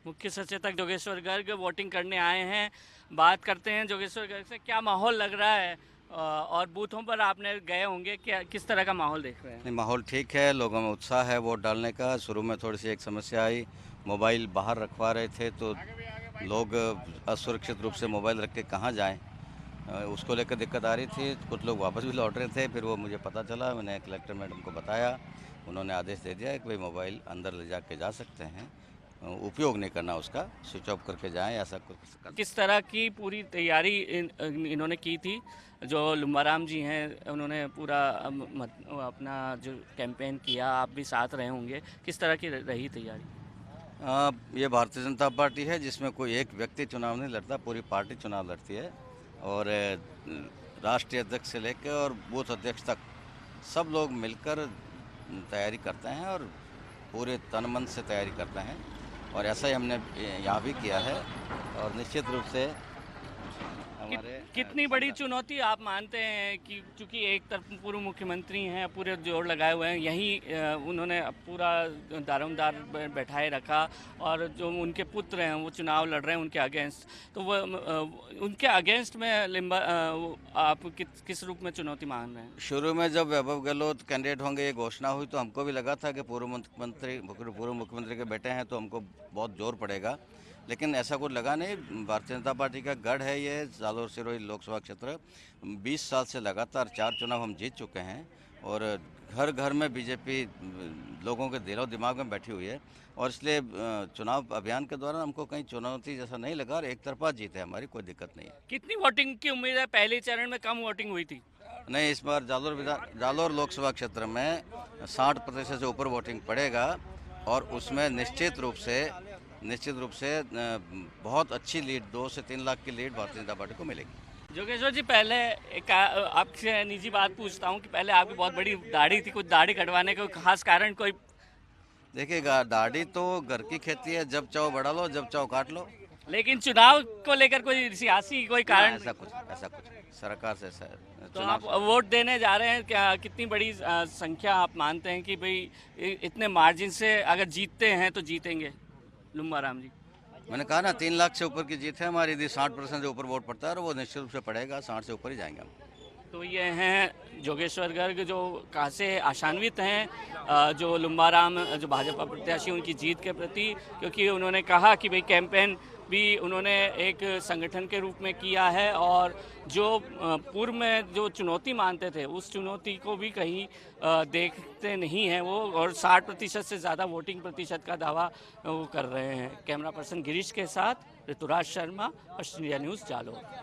मुख्य सचेतक जोगेश्वर गर्ग वोटिंग करने आए हैं। बात करते हैं जोगेश्वर गर्ग से, क्या माहौल लग रहा है? और बूथों पर आपने गए होंगे, क्या किस तरह का माहौल देख रहे हैं? नहीं, माहौल ठीक है, लोगों में उत्साह है वोट डालने का। शुरू में थोड़ी सी एक समस्या आई, मोबाइल बाहर रखवा रहे थे तो लोग असुरक्षित रूप से मोबाइल रख के कहाँ जाएं, उसको लेकर दिक्कत आ रही थी। कुछ लोग वापस भी लौट रहे थे, फिर वो मुझे पता चला, मैंने कलेक्टर मैडम को बताया, उन्होंने आदेश दे दिया कि भाई मोबाइल अंदर ले जा के जा सकते हैं, उपयोग नहीं करना उसका, स्विच ऑफ करके जाएं, ऐसा कुछ कर। किस तरह की पूरी तैयारी इन्होंने की थी? जो लुम्बाराम जी हैं उन्होंने पूरा अपना जो कैंपेन किया, आप भी साथ रहे होंगे, किस तरह की रही तैयारी? ये भारतीय जनता पार्टी है जिसमें कोई एक व्यक्ति चुनाव नहीं लड़ता, पूरी पार्टी चुनाव लड़ती है। और राष्ट्रीय अध्यक्ष से लेकर और बूथ अध्यक्ष तक सब लोग मिलकर तैयारी करते हैं और पूरे तन मन से तैयारी करते हैं, और ऐसा ही हमने यहाँ भी किया है। और निश्चित रूप से हमारे कितनी बड़ी चुनौती आप मानते हैं कि चूंकि एक तरफ पूर्व मुख्यमंत्री हैं, पूरे जोर लगाए हुए हैं, यहीं उन्होंने पूरा दारोमदार बैठाए रखा, और जो उनके पुत्र हैं वो चुनाव लड़ रहे हैं उनके अगेंस्ट, तो वो उनके अगेंस्ट में आप किस रूप में चुनौती मान रहे हैं? शुरू में जब वैभव गहलोत कैंडिडेट होंगे ये घोषणा हुई तो हमको भी लगा था कि पूर्व मुख्यमंत्री के बेटे हैं तो हमको बहुत जोर पड़ेगा, लेकिन ऐसा कुछ लगा नहीं। भारतीय जनता पार्टी का गढ़ है ये जालोर सिरोही लोकसभा क्षेत्र। 20 साल से लगातार 4 चुनाव हम जीत चुके हैं, और घर घर में बीजेपी लोगों के दिलो दिमाग में बैठी हुई है, और इसलिए चुनाव अभियान के दौरान हमको कहीं चुनौती जैसा नहीं लगा, और एक तरफा जीत है हमारी, कोई दिक्कत नहीं है। कितनी वोटिंग की उम्मीद है? पहले चरण में कम वोटिंग हुई थी। नहीं, इस बार जालोर लोकसभा क्षेत्र में 60% से ऊपर वोटिंग पड़ेगा, और उसमें निश्चित रूप से बहुत अच्छी लीड, 2 से 3 लाख की लीड भारतीय जनता पार्टी को मिलेगी। जोगेश्वर जी, पहले एक आपसे निजी बात पूछता हूँ कि पहले आपकी बहुत बड़ी दाढ़ी थी, कुछ दाढ़ी कटवाने का कोई खास कारण? कोई देखिएगा, दाढ़ी तो घर की खेती है, जब चाहो बढ़ा लो, जब चाहो काट लो। लेकिन चुनाव को लेकर कोई सियासी कोई कारण? ऐसा कुछ सरकार से तो चुनाव आप वोट देने जा रहे हैं, क्या कितनी बड़ी संख्या आप मानते हैं कि भाई इतने मार्जिन से अगर जीतते हैं तो जीतेंगे लुम्बाराम जी? मैंने कहा ना, 3 लाख से ऊपर की जीत है हमारी। यदि 60% से ऊपर वोट पड़ता है और वो निश्चित रूप से पड़ेगा, 60 से ऊपर ही जाएंगे हम। तो ये हैं जोगेश्वर गर्ग, जो कासे आशान्वित हैं जो लुम्बाराम जो भाजपा प्रत्याशी उनकी जीत के प्रति, क्योंकि उन्होंने कहा कि भाई कैंपेन भी उन्होंने एक संगठन के रूप में किया है, और जो पूर्व में जो चुनौती मानते थे उस चुनौती को भी कहीं देखते नहीं हैं वो, और 60% से ज़्यादा वोटिंग प्रतिशत का दावा वो कर रहे हैं। कैमरा पर्सन गिरीश के साथ ऋतुराज शर्मा, ऑस्ट्रेलिया न्यूज़, जालोर।